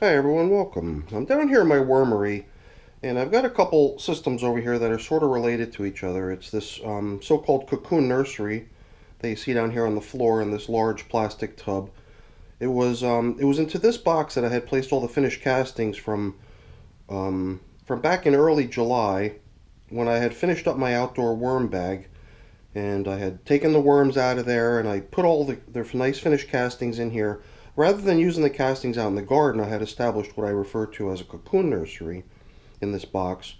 Hi everyone, welcome. I'm down here in my wormery, and I've got a couple systems over here that are sort of related to each other. It's this so-called cocoon nursery that you see down here on the floor in this large plastic tub. It was into this box that I had placed all the finished castings from back in early July when I had finished up my outdoor worm bag, and I had taken the worms out of there, and I put all the nice finished castings in here. Rather than using the castings out in the garden, I had established what I refer to as a cocoon nursery in this box,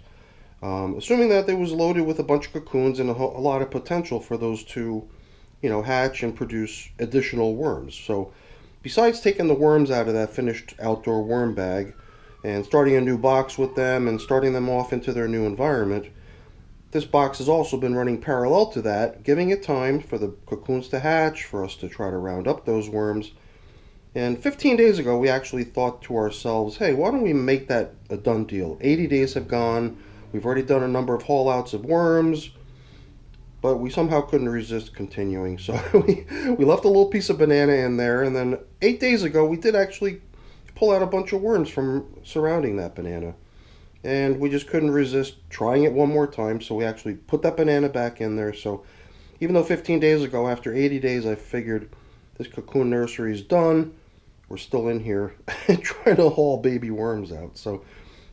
assuming that it was loaded with a bunch of cocoons and a lot of potential for those to, hatch and produce additional worms. So, besides taking the worms out of that finished outdoor worm bag and starting a new box with them and starting them off into their new environment, this box has also been running parallel to that, giving it time for the cocoons to hatch, for us to try to round up those worms. And 15 days ago, we actually thought to ourselves, hey, why don't we make that a done deal? 80 days have gone. We've already done a number of haul outs of worms, but we somehow couldn't resist continuing. So we left a little piece of banana in there. And then 8 days ago, we did actually pull out a bunch of worms from surrounding that banana. And we just couldn't resist trying it one more time. So we actually put that banana back in there. So even though 15 days ago, after 80 days, I figured this cocoon nursery is done, we're still in here trying to haul baby worms out. So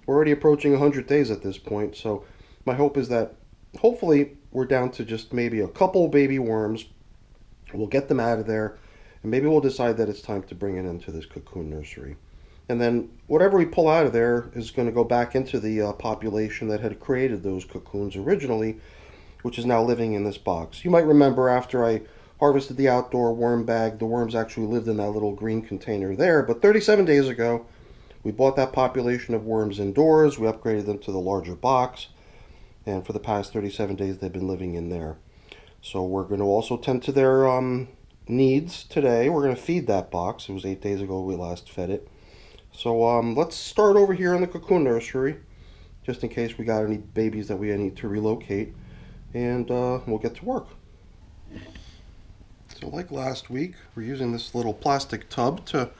we're already approaching 100 days at this point. So my hope is that hopefully we're down to just maybe a couple baby worms. We'll get them out of there, and maybe we'll decide that it's time to bring it into this cocoon nursery. And then whatever we pull out of there is going to go back into the population that had created those cocoons originally, which is now living in this box. You might remember after I harvested the outdoor worm bag, the worms actually lived in that little green container there. But 37 days ago, we bought that population of worms indoors. We upgraded them to the larger box. And for the past 37 days, they've been living in there. So we're going to also tend to their needs today. We're going to feed that box. It was 8 days ago we last fed it. So let's start over here in the cocoon nursery, just in case we got any babies that we need to relocate. And we'll get to work. So like last week, we're using this little plastic tub to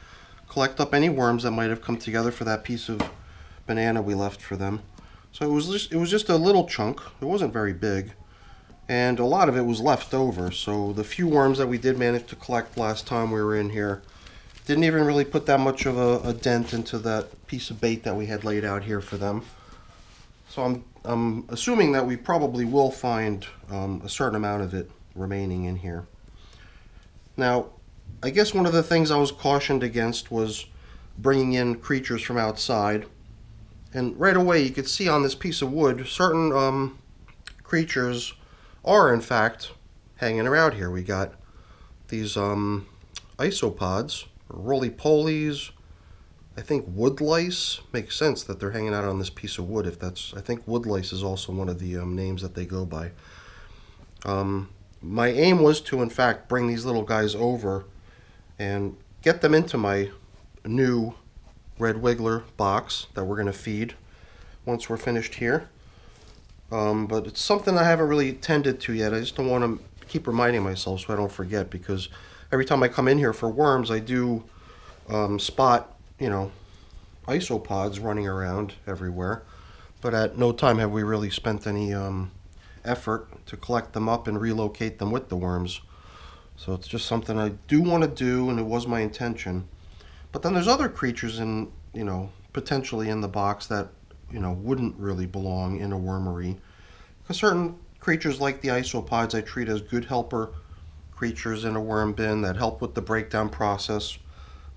collect up any worms that might have come together for that piece of banana we left for them. So it was just a little chunk. It wasn't very big, and a lot of it was left over. So the few worms that we did manage to collect last time we were in here didn't even really put that much of a dent into that piece of bait that we had laid out here for them. So I'm assuming that we probably will find a certain amount of it remaining in here. Now, I guess one of the things I was cautioned against was bringing in creatures from outside. And right away you could see on this piece of wood, certain creatures are in fact hanging around here. We got these isopods, or roly-polies, I think wood lice. Makes sense that they're hanging out on this piece of wood. I think wood lice is also one of the names that they go by. My aim was to, in fact, bring these little guys over and get them into my new red wiggler box that we're going to feed once we're finished here. But it's something I haven't really tended to yet. I just don't want to keep reminding myself so I don't forget, because every time I come in here for worms, I do spot, isopods running around everywhere. But at no time have we really spent any effort to collect them up and relocate them with the worms. So it's just something I do want to do, and it was my intention. But then there's other creatures potentially in the box that, wouldn't really belong in a wormery. Because certain creatures like the isopods I treat as good helper creatures in a worm bin that help with the breakdown process.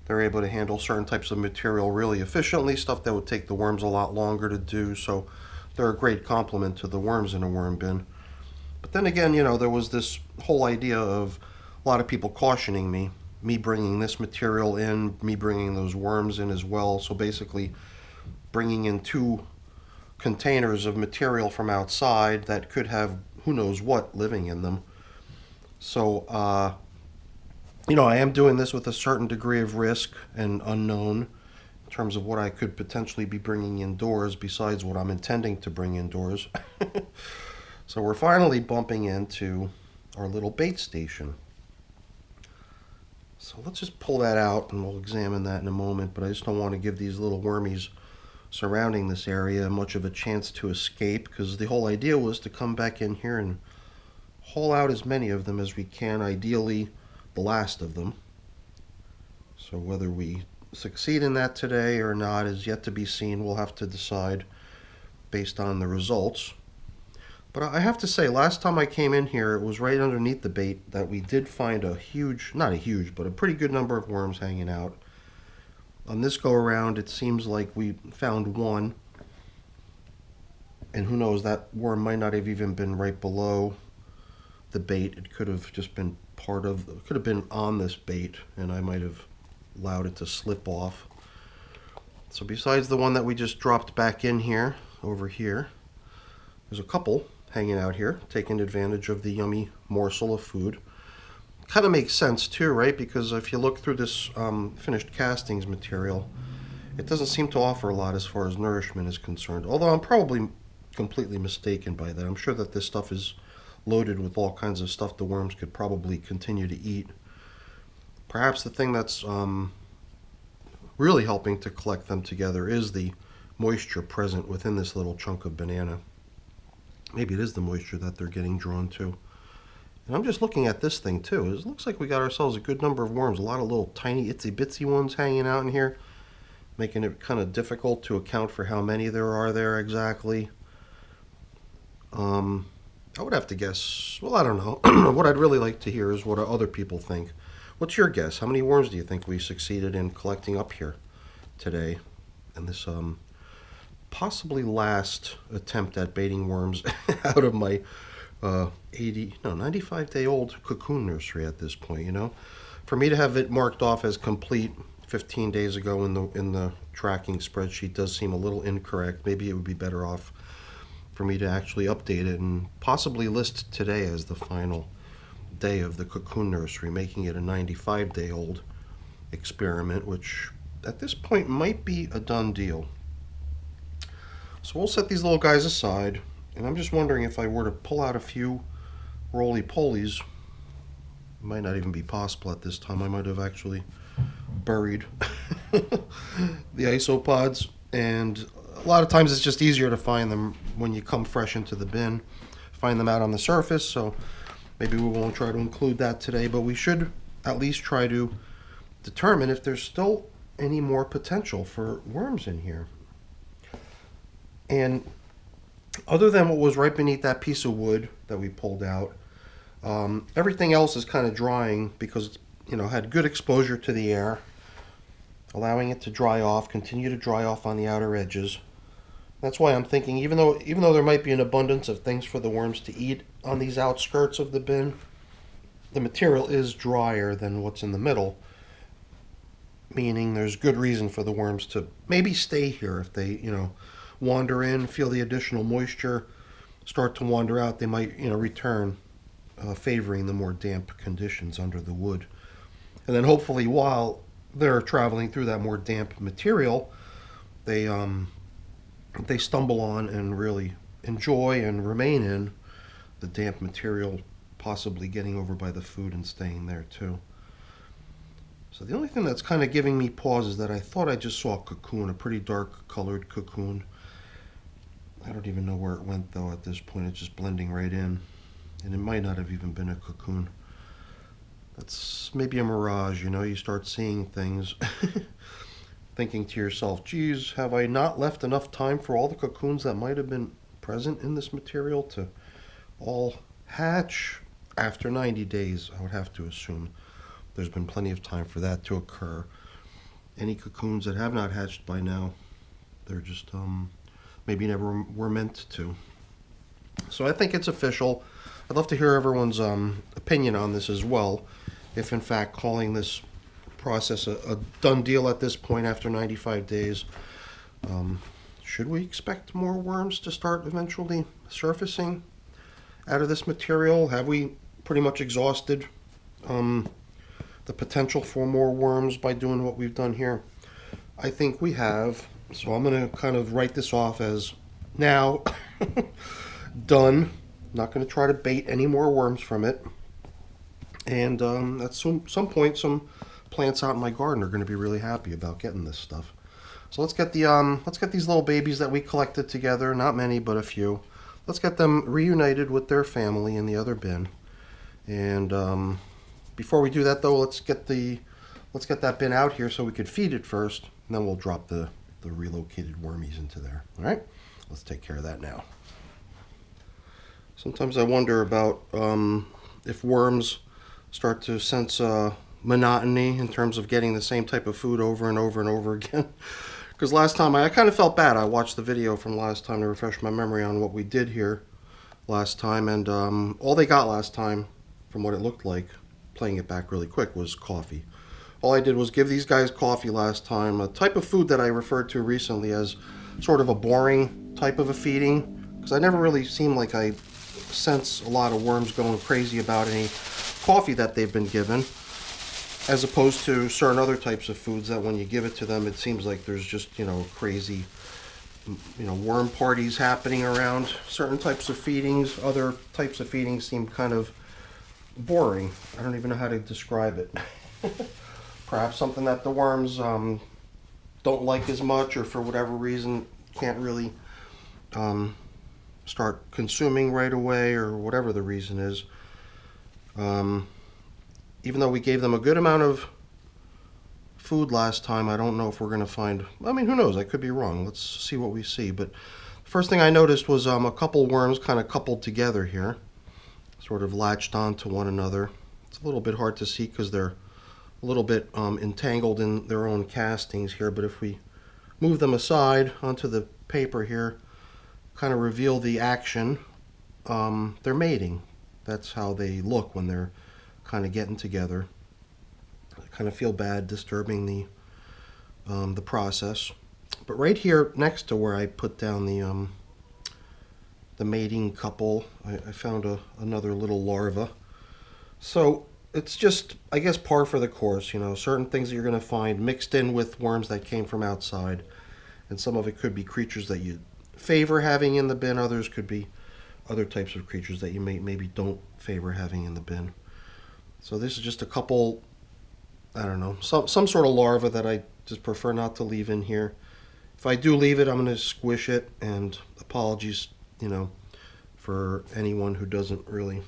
They're able to handle certain types of material really efficiently, stuff that would take the worms a lot longer to do. So they're a great complement to the worms in a worm bin. But then again, there was this whole idea of a lot of people cautioning me bringing this material in, me bringing those worms in as well. So basically bringing in two containers of material from outside that could have who knows what living in them. So, I am doing this with a certain degree of risk and unknown in terms of what I could potentially be bringing indoors besides what I'm intending to bring indoors. So we're finally bumping into our little bait station. So let's just pull that out and we'll examine that in a moment, but I just don't want to give these little wormies surrounding this area much of a chance to escape, because the whole idea was to come back in here and haul out as many of them as we can, ideally the last of them. So whether we succeed in that today or not is yet to be seen. We'll have to decide based on the results. But I have to say, last time I came in here, it was right underneath the bait that we did find a huge, not a huge, but a pretty good number of worms hanging out. On this go around, it seems like we found one. And who knows, that worm might not have even been right below the bait. It could have just been part of, it could have been on this bait, and I might have allowed it to slip off. So besides the one that we just dropped back in here, over here, there's a couple hanging out here, taking advantage of the yummy morsel of food. Kind of makes sense too, right? Because if you look through this finished castings material, it doesn't seem to offer a lot as far as nourishment is concerned. Although I'm probably completely mistaken by that. I'm sure that this stuff is loaded with all kinds of stuff the worms could probably continue to eat. Perhaps the thing that's really helping to collect them together is the moisture present within this little chunk of banana. Maybe it is the moisture that they're getting drawn to. And I'm just looking at this thing too. It looks like we got ourselves a good number of worms. A lot of little tiny itsy bitsy ones hanging out in here, making it kind of difficult to account for how many there are there exactly. I would have to guess, well, I don't know. What I'd really like to hear is what other people think. What's your guess? How many worms do you think we succeeded in collecting up here today in this possibly last attempt at baiting worms out of my 95-day-old cocoon nursery at this point, you know? For me to have it marked off as complete 15 days ago in the tracking spreadsheet does seem a little incorrect. Maybe it would be better off for me to actually update it and possibly list today as the final day of the cocoon nursery, making it a 95-day-old experiment, which at this point might be a done deal. So we'll set these little guys aside, and I'm just wondering if I were to pull out a few roly-polies, it might not even be possible at this time. I might have actually buried the isopods, and a lot of times it's just easier to find them when you come fresh into the bin, find them out on the surface, so maybe we won't try to include that today, but we should at least try to determine if there's still any more potential for worms in here. And other than what was right beneath that piece of wood that we pulled out, everything else is kind of drying because it's, had good exposure to the air, allowing it to dry off, continue to dry off on the outer edges. That's why I'm thinking, even though there might be an abundance of things for the worms to eat on these outskirts of the bin, the material is drier than what's in the middle, meaning there's good reason for the worms to maybe stay here. If they, wander in, feel the additional moisture, start to wander out, they might, return, favoring the more damp conditions under the wood. And then hopefully while they're traveling through that more damp material, they stumble on and really enjoy and remain in the damp material, possibly getting over by the food and staying there too. So the only thing that's kind of giving me pause is that I thought I just saw a cocoon, a pretty dark colored cocoon. I don't even know where it went though at this point. It's just blending right in. And it might not have even been a cocoon. That's maybe a mirage, you start seeing things, thinking to yourself, geez, have I not left enough time for all the cocoons that might have been present in this material to all hatch? After 90 days, I would have to assume there's been plenty of time for that to occur. Any cocoons that have not hatched by now, they're just maybe never were meant to. So I think it's official. I'd love to hear everyone's opinion on this as well. If in fact calling this process a done deal at this point after 95 days. Should we expect more worms to start eventually surfacing out of this material? Have we pretty much exhausted the potential for more worms by doing what we've done here? I think we have. So I'm going to kind of write this off as now done. Not going to try to bait any more worms from it. And at some point, some plants out in my garden are going to be really happy about getting this stuff. So let's get these little babies that we collected together, not many but a few. Let's get them reunited with their family in the other bin. And before we do that though, let's get that bin out here so we could feed it first, and then we'll drop the relocated wormies into there. All right, let's take care of that now. Sometimes I wonder about if worms start to sense monotony in terms of getting the same type of food over and over and over again. Because last time I kind of felt bad. I watched the video from last time to refresh my memory on what we did here last time, and all they got last time, from what it looked like, playing it back really quick, was coffee. All I did was give these guys coffee last time, a type of food that I referred to recently as sort of a boring type of a feeding, because I never really seem like I sense a lot of worms going crazy about any coffee that they've been given, as opposed to certain other types of foods that when you give it to them, it seems like there's just, crazy, worm parties happening around certain types of feedings. Other types of feedings seem kind of boring. I don't even know how to describe it. Perhaps something that the worms don't like as much, or for whatever reason can't really start consuming right away, or whatever the reason is. Even though we gave them a good amount of food last time, I don't know if we're going to find, I mean, who knows, I could be wrong. Let's see what we see. But first thing I noticed was a couple worms kind of coupled together here, sort of latched onto one another. It's a little bit hard to see because they're a little bit entangled in their own castings here, but if we move them aside onto the paper here, kind of reveal the action, they're mating. That's how they look when they're kind of getting together. I kind of feel bad disturbing the process. But right here next to where I put down the mating couple, I found another little larva. So it's just, I guess, par for the course. Certain things that you're going to find mixed in with worms that came from outside, and some of it could be creatures that you favor having in the bin. Others could be other types of creatures that you maybe don't favor having in the bin. So this is just a couple, I don't know, some sort of larva that I just prefer not to leave in here. If I do leave it, I'm going to squish it, and apologies, for anyone who doesn't really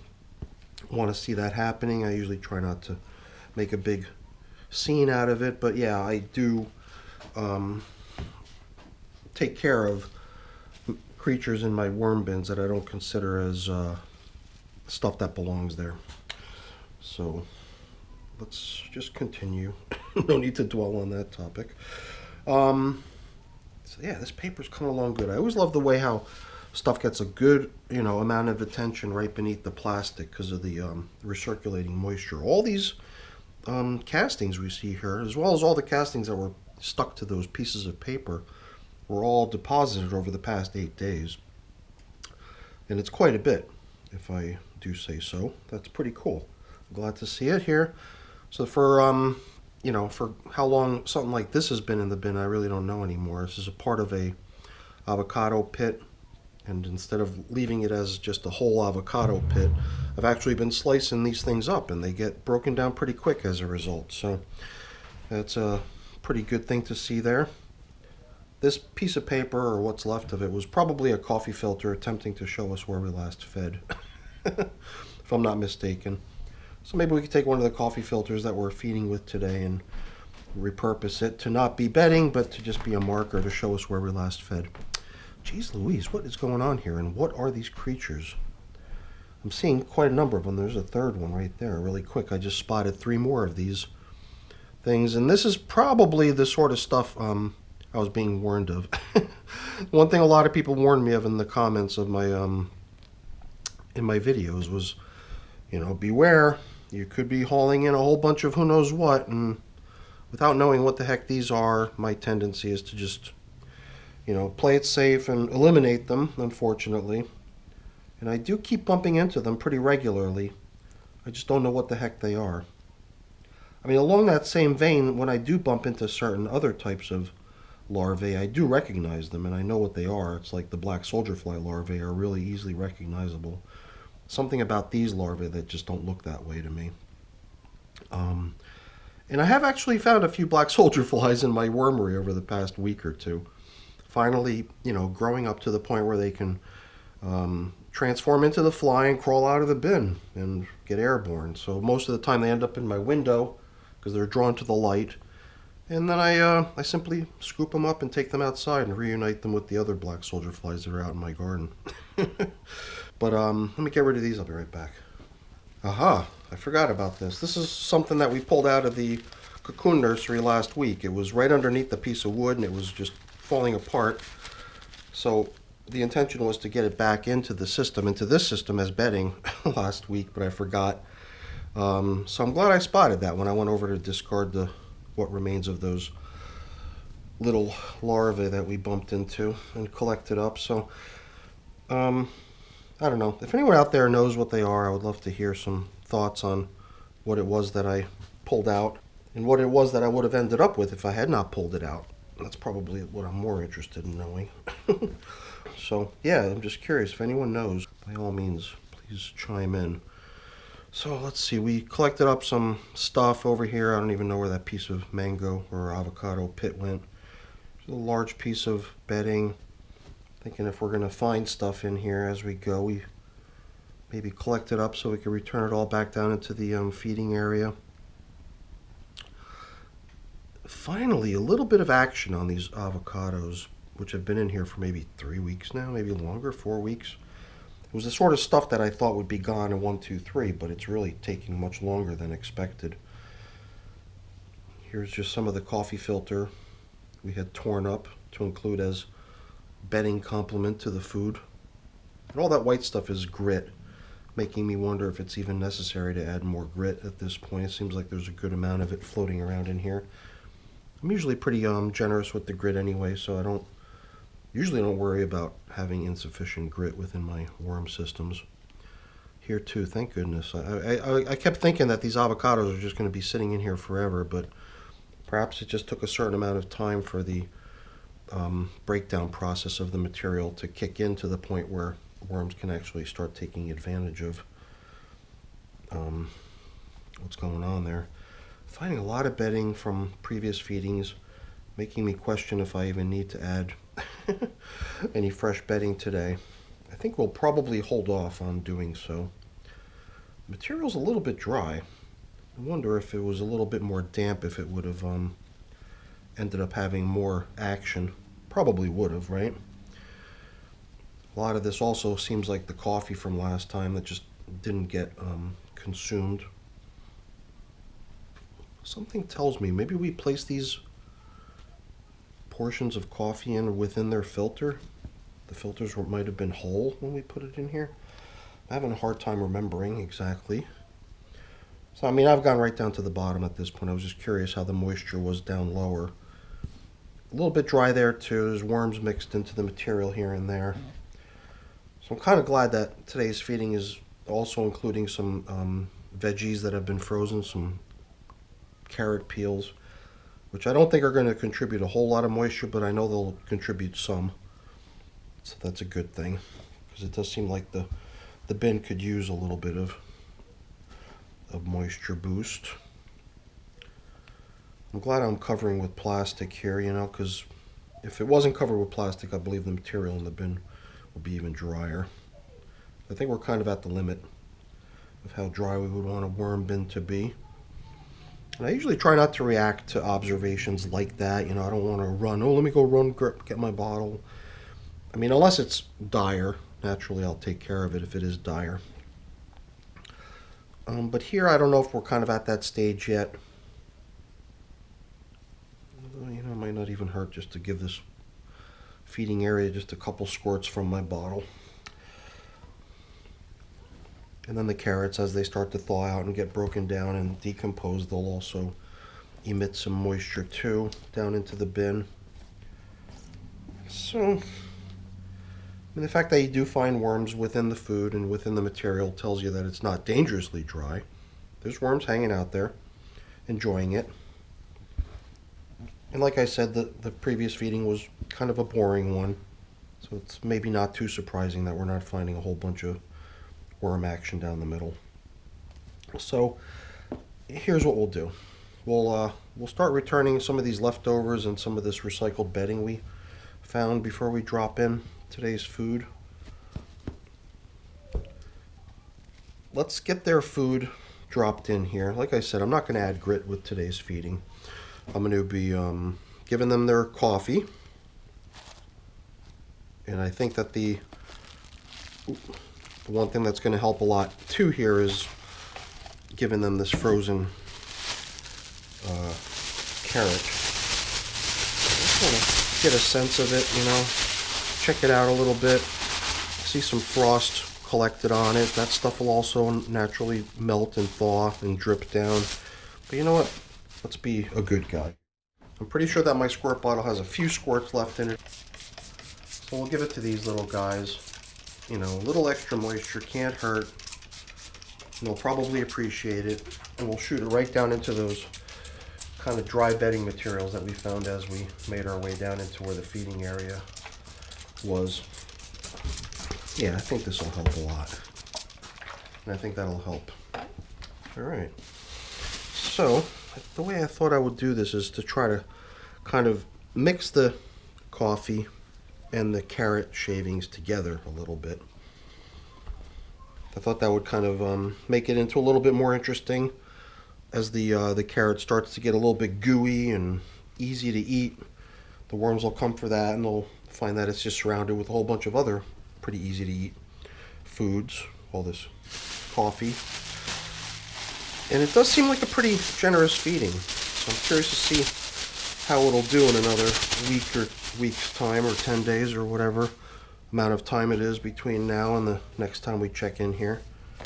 want to see that happening. I usually try not to make a big scene out of it, but yeah, I do take care of creatures in my worm bins that I don't consider as stuff that belongs there. So let's just continue. No need to dwell on that topic. So yeah, this paper's coming along good. I always love the way how stuff gets a good, amount of attention right beneath the plastic because of the recirculating moisture. All these castings we see here, as well as all the castings that were stuck to those pieces of paper, were all deposited over the past 8 days. And it's quite a bit, if I do say so. That's pretty cool. I'm glad to see it here. So for for how long something like this has been in the bin, I really don't know anymore. This is a part of a avocado pit, and instead of leaving it as just a whole avocado pit, I've actually been slicing these things up, and they get broken down pretty quick as a result. So that's a pretty good thing to see there. This piece of paper, or what's left of it, was probably a coffee filter attempting to show us where we last fed, if I'm not mistaken. So maybe we could take one of the coffee filters that we're feeding with today and repurpose it to not be bedding, but to just be a marker to show us where we last fed. Jeez Louise, what is going on here, and what are these creatures? I'm seeing quite a number of them. There's a third one right there, really quick. I just spotted 3 more of these things, and this is probably the sort of stuff I was being warned of. One thing a lot of people warned me of in the comments of my in my videos was, beware, you could be hauling in a whole bunch of who knows what, and without knowing what the heck these are, my tendency is to just, play it safe and eliminate them, unfortunately. And I do keep bumping into them pretty regularly. I just don't know what the heck they are. I mean, along that same vein, when I do bump into certain other types of larvae, I do recognize them, and I know what they are. It's like the black soldier fly larvae are really easily recognizable. Something about these larvae that just don't look that way to me. And I have actually found a few black soldier flies in my wormery over the past week or two. Finally, you know, growing up to the point where they can transform into the fly and crawl out of the bin and get airborne. So most of the time they end up in my window because they're drawn to the light. And then I simply scoop them up and take them outside and reunite them with the other black soldier flies that are out in my garden. But let me get rid of these. I'll be right back. Aha, I forgot about this. This is something that we pulled out of the cocoon nursery last week. It was right underneath the piece of wood and it was just falling apart. So the intention was to get it back into the system, into this system as bedding last week, but I forgot. So I'm glad I spotted that when I went over to discard what remains of those little larvae that we bumped into and collected up. So I don't know. If anyone out there knows what they are, I would love to hear some thoughts on what it was that I pulled out and what it was that I would have ended up with if I had not pulled it out. That's probably what I'm more interested in knowing. So yeah, I'm just curious. If anyone knows, by all means, please chime in. So let's see, we collected up some stuff over here. I don't even know where that piece of mango or avocado pit went. There's a large piece of bedding. Thinking if we're going to find stuff in here as we go, we maybe collect it up so we can return it all back down into the feeding area. Finally, a little bit of action on these avocados, which have been in here for maybe 3 weeks now, maybe longer, 4 weeks. It was the sort of stuff that I thought would be gone in 1, 2, 3, but it's really taking much longer than expected. Here's just some of the coffee filter we had torn up to include as bedding complement to the food. And all that white stuff is grit, making me wonder if it's even necessary to add more grit at this point. It seems like there's a good amount of it floating around in here. I'm usually pretty generous with the grit anyway, so I usually don't worry about having insufficient grit within my worm systems. Here too, thank goodness. I kept thinking that these avocados are just going to be sitting in here forever, but perhaps it just took a certain amount of time for the breakdown process of the material to kick in to the point where worms can actually start taking advantage of what's going on there. Finding a lot of bedding from previous feedings, making me question if I even need to add any fresh bedding today. I think we'll probably hold off on doing so. The material's a little bit dry. I wonder if it was a little bit more damp, if it would have ended up having more action. Probably would have, right? A lot of this also seems like the coffee from last time that just didn't get consumed. Something tells me maybe we place these portions of coffee in within their filter. The filters might have been whole when we put it in here. I'm having a hard time remembering exactly. So I mean, I've gone right down to the bottom at this point. I was just curious how the moisture was down lower. A little bit dry there too. There's worms mixed into the material here and there. So I'm kind of glad that today's feeding is also including some veggies that have been frozen, some carrot peels, which I don't think are going to contribute a whole lot of moisture, but I know they'll contribute some. So that's a good thing, because it does seem like the bin could use a little bit of moisture boost. I'm glad I'm covering with plastic here, you know, because if it wasn't covered with plastic, I believe the material in the bin would be even drier. I think we're kind of at the limit of how dry we would want a worm bin to be. And I usually try not to react to observations like that. You know, I don't want to run, oh, let me go run, get my bottle. I mean, unless it's dire, naturally I'll take care of it if it is dire. But here, I don't know if we're kind of at that stage yet. You know, it might not even hurt just to give this feeding area just a couple squirts from my bottle. And then the carrots, as they start to thaw out and get broken down and decompose, they'll also emit some moisture too down into the bin. So, I mean, the fact that you do find worms within the food and within the material tells you that it's not dangerously dry. There's worms hanging out there, enjoying it. And like I said, the previous feeding was kind of a boring one. So it's maybe not too surprising that we're not finding a whole bunch of worm action down the middle. So here's what we'll do. we'll start returning some of these leftovers and some of this recycled bedding we found before we drop in today's food. Let's get their food dropped in here. Like I said, I'm not going to add grit with today's feeding. I'm going to be giving them their coffee. And I think that the one thing that's going to help a lot too here is giving them this frozen carrot. I just want to get a sense of it, you know, check it out a little bit. See some frost collected on it. That stuff will also naturally melt and thaw and drip down. But you know what? Let's be a good guy. I'm pretty sure that my squirt bottle has a few squirts left in it. So we'll give it to these little guys. You know, a little extra moisture can't hurt. And they'll probably appreciate it. And we'll shoot it right down into those kind of dry bedding materials that we found as we made our way down into where the feeding area was. Yeah, I think this will help a lot. And I think that'll help. All right. So, the way I thought I would do this is to try to kind of mix the coffee and the carrot shavings together a little bit. I thought that would kind of make it into a little bit more interesting as the carrot starts to get a little bit gooey and easy to eat. The worms will come for that, and they'll find that it's just surrounded with a whole bunch of other pretty easy to eat foods, all this coffee. And it does seem like a pretty generous feeding. So I'm curious to see how it'll do in another week or week's time, or 10 days, or whatever amount of time it is between now and the next time we check in here. I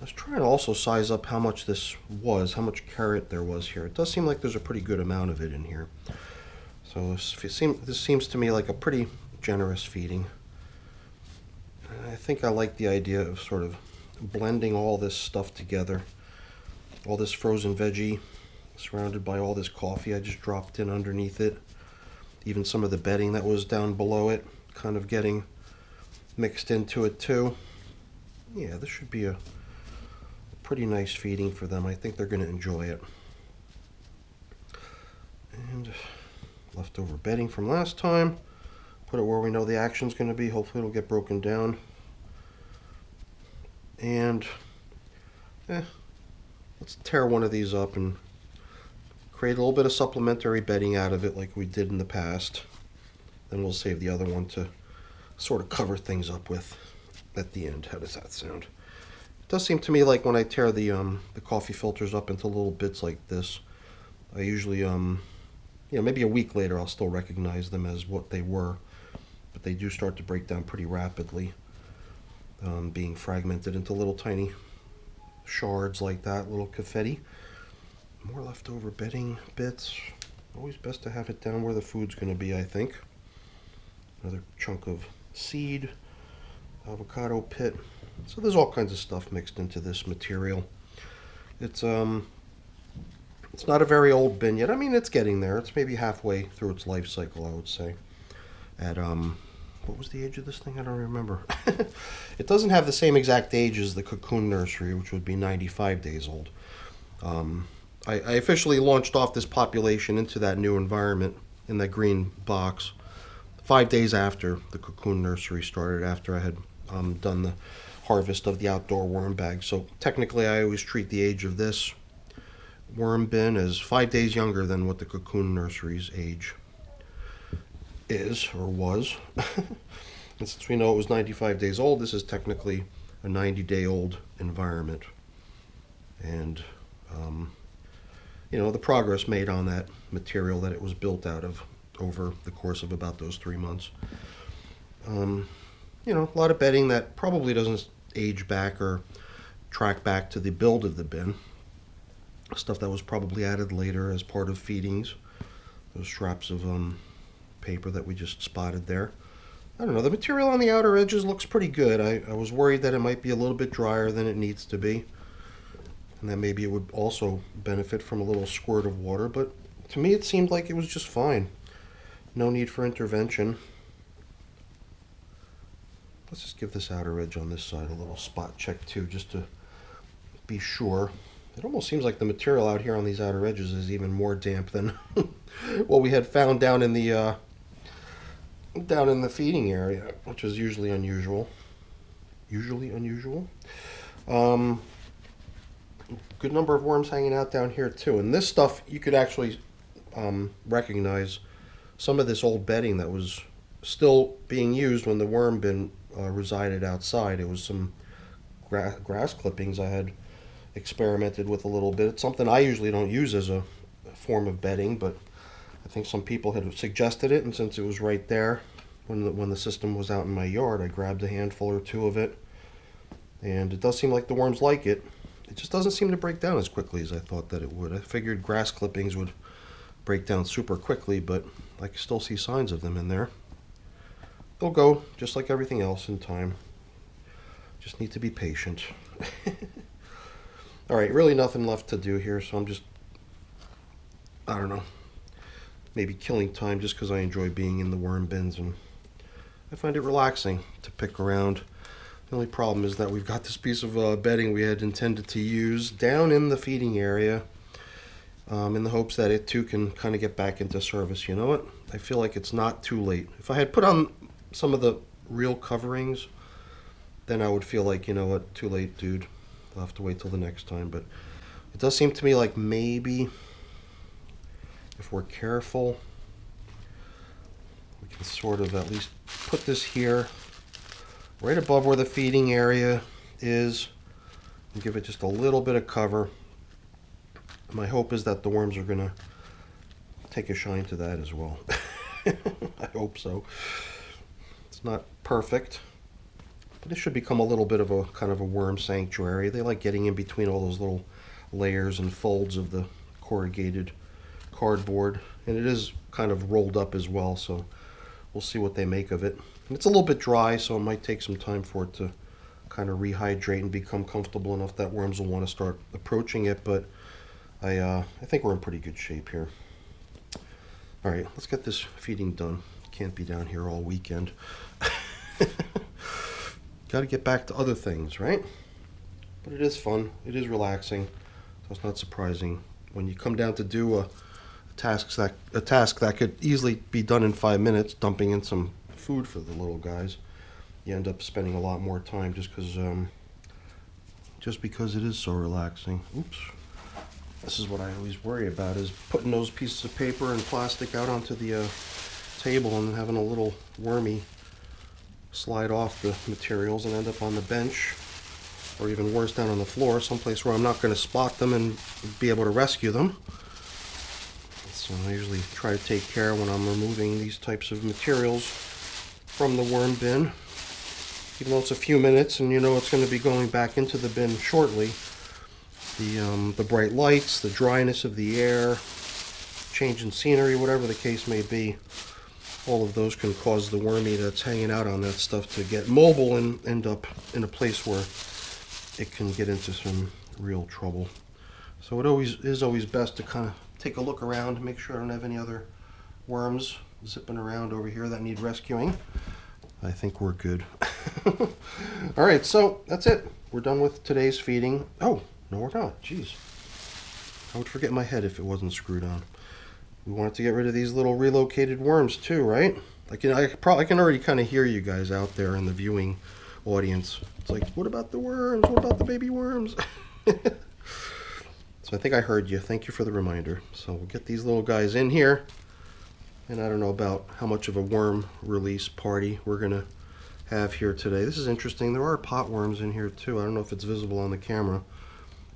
was trying to also size up how much this was, how much carrot there was here. It does seem like there's a pretty good amount of it in here. So this seems to me like a pretty generous feeding. I think I like the idea of sort of blending all this stuff together. All this frozen veggie surrounded by all this coffee I just dropped in underneath it. Even some of the bedding that was down below it kind of getting mixed into it too. Yeah, this should be a pretty nice feeding for them. I think they're going to enjoy it. And leftover bedding from last time. Put it where we know the action's going to be. Hopefully it'll get broken down. And let's tear one of these up and create a little bit of supplementary bedding out of it like we did in the past. Then we'll save the other one to sort of cover things up with at the end. How does that sound? It does seem to me like when I tear the coffee filters up into little bits like this, I usually, maybe a week later I'll still recognize them as what they were. But they do start to break down pretty rapidly, being fragmented into little tiny shards like that, little confetti. More leftover bedding bits. Always best to have it down where the food's going to be, I think. Another chunk of seed, avocado pit. So there's all kinds of stuff mixed into this material. It's not a very old bin yet. I mean, it's getting there. It's maybe halfway through its life cycle, I would say. At what was the age of this thing? I don't remember. It doesn't have the same exact age as the cocoon nursery, which would be 95 days old. I officially launched off this population into that new environment in that green box 5 days after the cocoon nursery started, after I had done the harvest of the outdoor worm bag. So technically I always treat the age of this worm bin as 5 days younger than what the cocoon nursery's age is or was. And since we know it was 95 days old, this is technically a 90-day-old environment. And the progress made on that material that it was built out of over the course of about those 3 months. A lot of bedding that probably doesn't age back or track back to the build of the bin. Stuff that was probably added later as part of feedings. Those straps of paper that we just spotted there. I don't know, the material on the outer edges looks pretty good. I was worried that it might be a little bit drier than it needs to be. And that maybe it would also benefit from a little squirt of water, but to me it seemed like it was just fine. No need for intervention. Let's just give this outer edge on this side a little spot check too, just to be sure. It almost seems like the material out here on these outer edges is even more damp than what we had found down in the feeding area, which is usually unusual. Usually unusual. Good number of worms hanging out down here too. And this stuff, you could actually recognize some of this old bedding that was still being used when the worm bin resided outside. It was some grass clippings I had experimented with a little bit. It's something I usually don't use as a form of bedding, but I think some people had suggested it, and since it was right there when the system was out in my yard, I grabbed a handful or two of it, and it does seem like the worms like it. It just doesn't seem to break down as quickly as I thought that it would. I figured grass clippings would break down super quickly, but I can still see signs of them in there. They'll go just like everything else in time. Just need to be patient. Alright, really nothing left to do here, so I'm just, I don't know, maybe killing time just because I enjoy being in the worm bins, and I find it relaxing to pick around. The only problem is that we've got this piece of bedding we had intended to use down in the feeding area, in the hopes that it too can kind of get back into service. You know what? I feel like it's not too late. If I had put on some of the real coverings, then I would feel like, you know what, too late, dude. I'll have to wait till the next time. But it does seem to me like maybe if we're careful, we can sort of at least put this here right above where the feeding area is and give it just a little bit of cover. My hope is that the worms are going to take a shine to that as well. I hope so. It's not perfect, but it should become a little bit of a kind of a worm sanctuary. They like getting in between all those little layers and folds of the corrugated cardboard, and it is kind of rolled up as well, so we'll see what they make of it. And it's a little bit dry, so it might take some time for it to kind of rehydrate and become comfortable enough that worms will want to start approaching it, but I think we're in pretty good shape here. Alright, let's get this feeding done. Can't be down here all weekend. Got to get back to other things, right? But it is fun. It is relaxing. So it's not surprising when you come down to do a task that could easily be done in 5 minutes, dumping in some food for the little guys. You end up spending a lot more time just because it is so relaxing. Oops. This is what I always worry about, is putting those pieces of paper and plastic out onto the table and having a little wormy slide off the materials and end up on the bench, or even worse, down on the floor, someplace where I'm not going to spot them and be able to rescue them. So I usually try to take care when I'm removing these types of materials from the worm bin. Even though it's a few minutes and you know it's going to be going back into the bin shortly, the bright lights, the dryness of the air, change in scenery, whatever the case may be, all of those can cause the wormy that's hanging out on that stuff to get mobile and end up in a place where it can get into some real trouble. So it is always best to kind of take a look around, make sure I don't have any other worms zipping around over here that need rescuing. I think we're good. Alright, so that's it. We're done with today's feeding. Oh, no we're not. Jeez. I would forget my head if it wasn't screwed on. We wanted to get rid of these little relocated worms too, right? I can already kind of hear you guys out there in the viewing audience. It's like, what about the worms? What about the baby worms? So I think I heard you. Thank you for the reminder. So we'll get these little guys in here. And I don't know about how much of a worm release party we're going to have here today. This is interesting. There are pot worms in here too. I don't know if it's visible on the camera.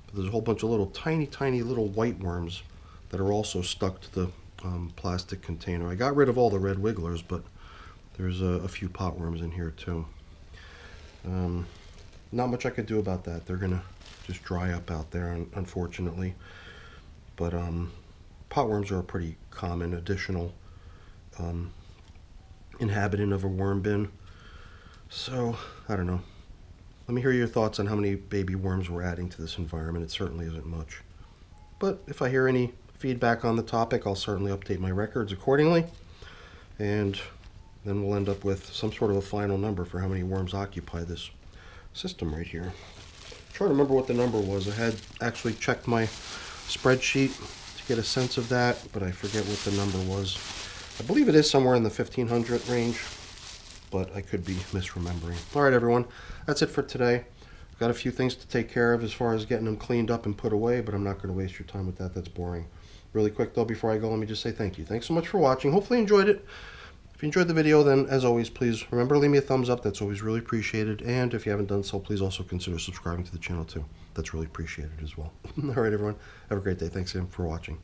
But there's a whole bunch of little tiny little white worms that are also stuck to the plastic container. I got rid of all the red wigglers, but there's a few pot worms in here too. Not much I could do about that. They're going to just dry up out there, unfortunately. But pot worms are a pretty common additional inhabitant of a worm bin. So, I don't know. Let me hear your thoughts on how many baby worms we're adding to this environment. It certainly isn't much. But if I hear any feedback on the topic, I'll certainly update my records accordingly. And then we'll end up with some sort of a final number for how many worms occupy this system right here. trying to remember what the number was. I had actually checked my spreadsheet to get a sense of that, but I forget what the number was. I believe it is somewhere in the 1,500 range, but I could be misremembering. All right, everyone, that's it for today. I've got a few things to take care of as far as getting them cleaned up and put away, but I'm not going to waste your time with that. That's boring. Really quick, though, before I go, let me just say thank you. Thanks so much for watching. Hopefully you enjoyed it. If you enjoyed the video, then, as always, please remember to leave me a thumbs up. That's always really appreciated. And if you haven't done so, please also consider subscribing to the channel, too. That's really appreciated as well. All right, everyone. Have a great day. Thanks again for watching.